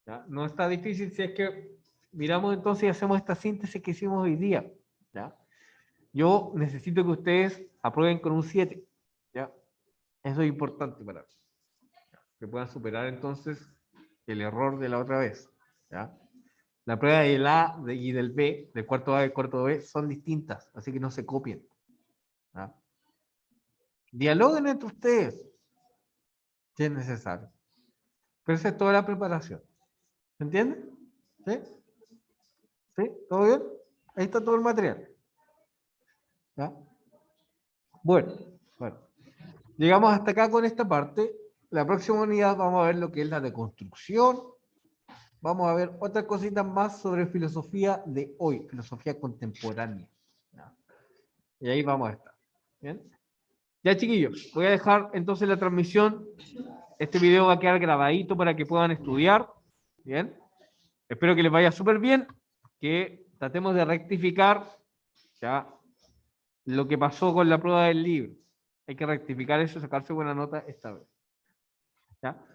¿Ya? No está difícil si es que miramos entonces y hacemos esta síntesis que hicimos hoy día. ¿Ya? Yo necesito que ustedes aprueben con un 7. ¿Ya? Eso es importante para que puedan superar entonces el error de la otra vez. ¿Ya? La prueba del A y del B, del cuarto A y del cuarto B, son distintas, así que no se copien. ¿Ya? Dialoguen entre ustedes, si es necesario. Pero esa es toda la preparación. ¿Se entiende? ¿Sí? ¿Sí? ¿Todo bien? Ahí está todo el material. ¿Ya? Bueno. Llegamos hasta acá con esta parte. La próxima unidad vamos a ver lo que es la deconstrucción. Vamos a ver otras cositas más sobre filosofía de hoy, filosofía contemporánea. ¿Ya? Y ahí vamos a estar. ¿Bien? Ya, chiquillos, voy a dejar entonces la transmisión. Este video va a quedar grabadito para que puedan estudiar. Bien. Espero que les vaya súper bien, que tratemos de rectificar ya lo que pasó con la prueba del libro. Hay que rectificar eso, sacarse buena nota esta vez. ¿Ya?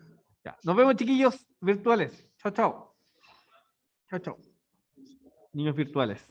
Ya. Nos vemos, chiquillos virtuales. Chao, chao. Chao, chao. Niños virtuales.